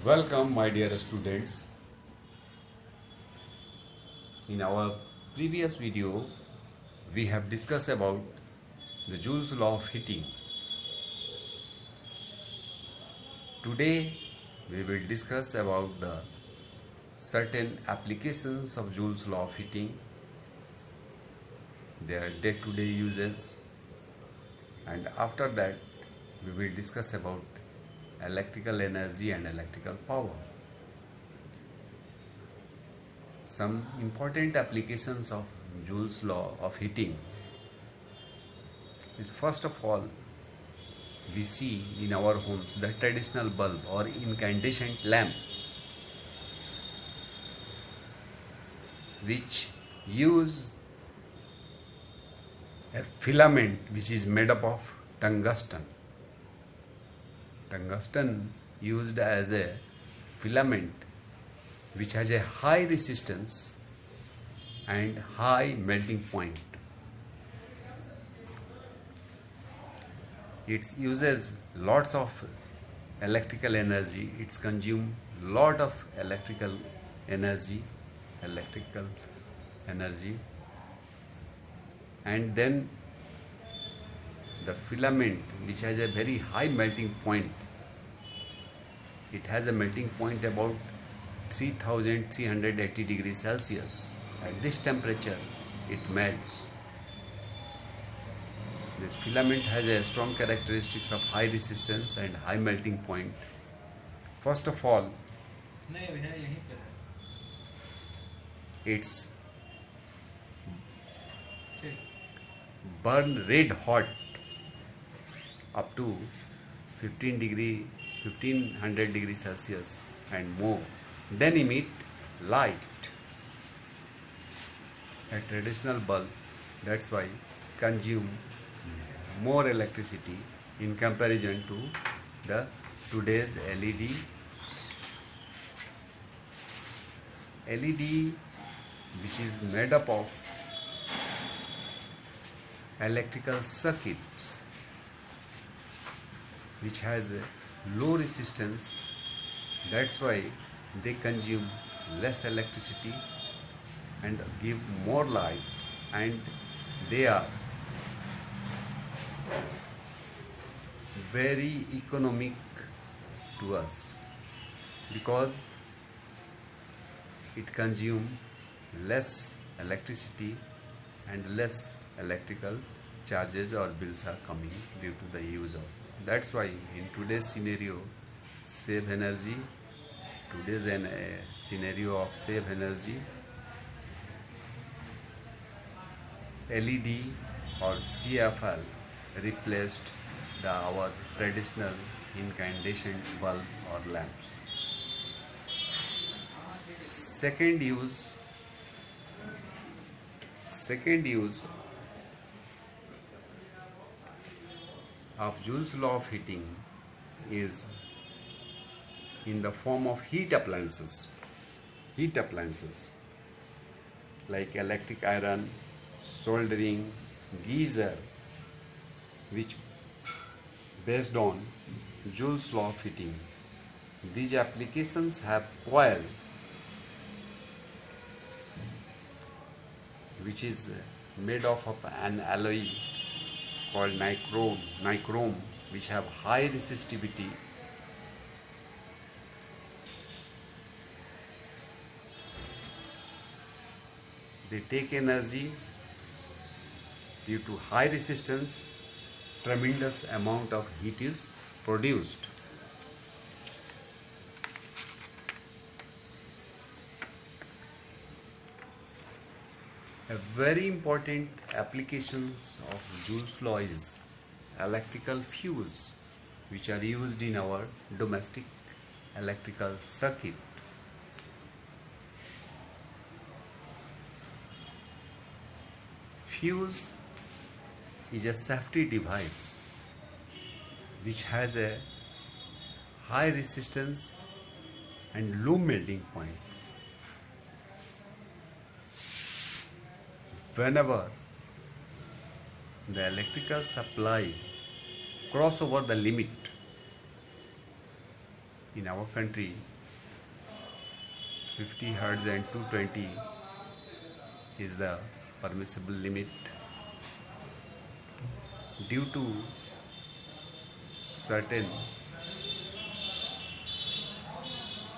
Welcome, my dear students. In our previous video, we have discussed about the Joule's law of heating. Today, we will discuss about the certain applications of Joule's law of heating, their day-to-day uses, and after that, we will discuss about electrical energy and electrical power. Some important applications of Joule's law of heating is, first of all, we see in our homes the traditional bulb or incandescent lamp, which use a filament which is made up of tungsten. Tungsten used as a filament which has a high resistance and high melting point. It uses lots of electrical energy. It's consume lot of electrical energy, and then the filament, which has a very high melting point. It has a melting point about 3380 degrees Celsius. At this temperature, it melts. This filament has a strong characteristics of high resistance and high melting point. First of all, it's burn red hot up to 1500 degrees Celsius and more, then emit light. A traditional bulb, that's why, consume more electricity in comparison to the today's LED. LED, which is made up of electrical circuits, which has a low resistance, that's why they consume less electricity and give more light, and they are very economic to us because it consumes less electricity and less electrical charges or bills are coming due to the use of. That's why in today's scenario, save energy. Today's scenario of save energy, LED or CFL replaced our traditional incandescent bulb or lamps. Second use of Joule's law of heating is in the form of heat appliances like electric iron, soldering, geyser, which based on Joule's law of heating. These applications have coil which is made of an alloy called nichrome, which have high resistivity. They take energy due to high resistance. Tremendous amount of heat is produced. A very important applications of Joule's law is electrical fuse, which are used in our domestic electrical circuit. Fuse is a safety device which has a high resistance and low melting points. Whenever the electrical supply cross over the limit, in our country 50 hertz and 220 is the permissible limit. Due to certain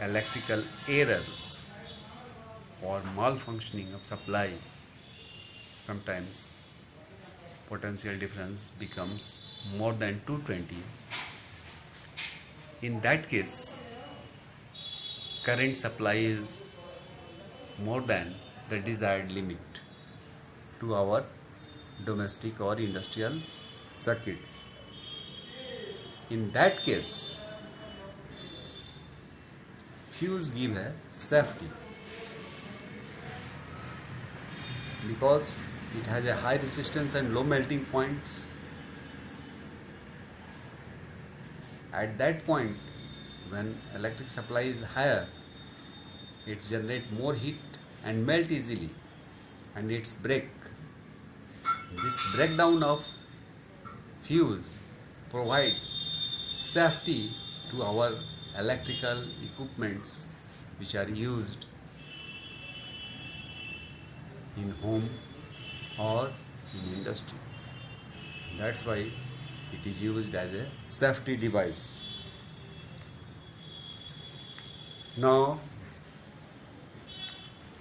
electrical errors or malfunctioning of supply, sometimes potential difference becomes more than 220. In that case, current supply is more than the desired limit to our domestic or industrial circuits. In that case, fuse give a safety because it has a high resistance and low melting points. At that point, when electric supply is higher, it generates more heat and melt easily, and it's break. This breakdown of fuse provide safety to our electrical equipments which are used in home or in industry. That's why it is used as a safety device. Now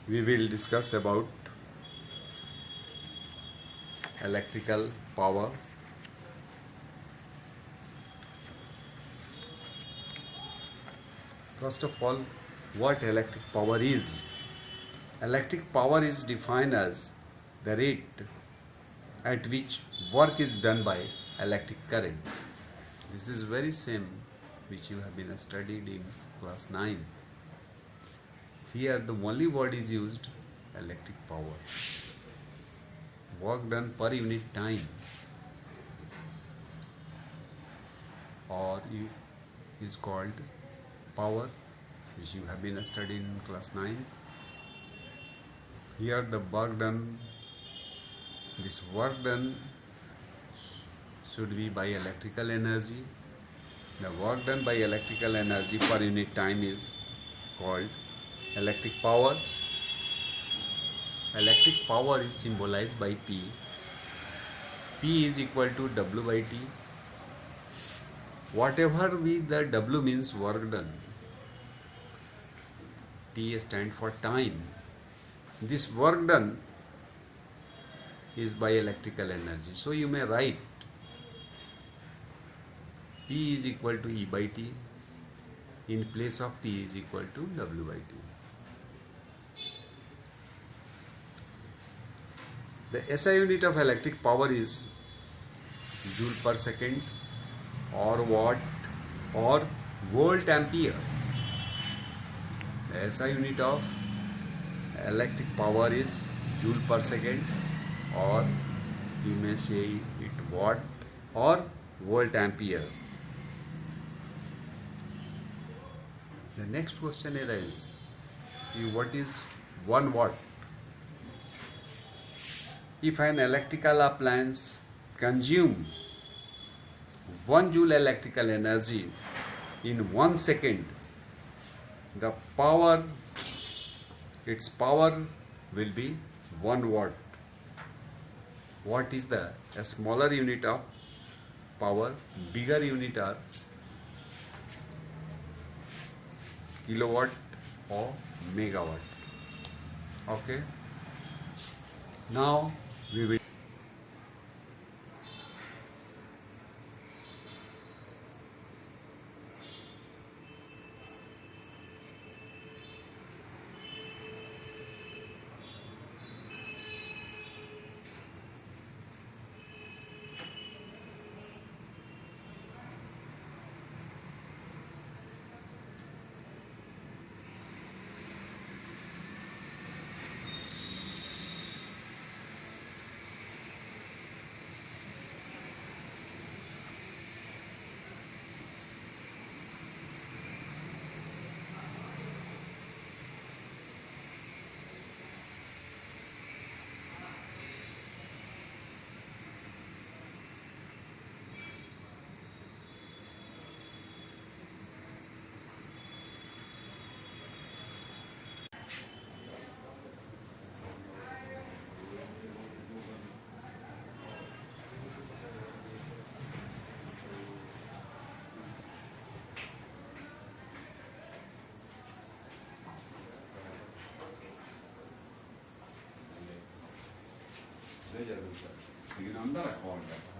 we will discuss about electrical power. First of all, what electric power is? Electric power is defined as the rate at which work is done by electric current. This is very same which you have been studied in class 9. Here the only word is used, electric power. Work done per unit time, or is called power, which you have been studying in class 9. Here the work done, this work done should be by electrical energy. The work done by electrical energy per unit time is called electric power. Electric power is symbolized by P. P is equal to W by T. Whatever the W means work done, T stands for time. This work done is by electrical energy. So you may write P is equal to E by T in place of P is equal to W by T. The SI unit of electric power is joule per second or watt or volt ampere. The SI unit of electric power is joule per second, or you may say it watt or volt ampere. The next question arises, what is 1 watt? If an electrical appliance consumes 1 joule electrical energy in 1 second, the power, its power will be 1 watt. What is the smaller unit of power? Bigger unit are kilowatt or megawatt. Okay. Now we will Scrivere andare a correre.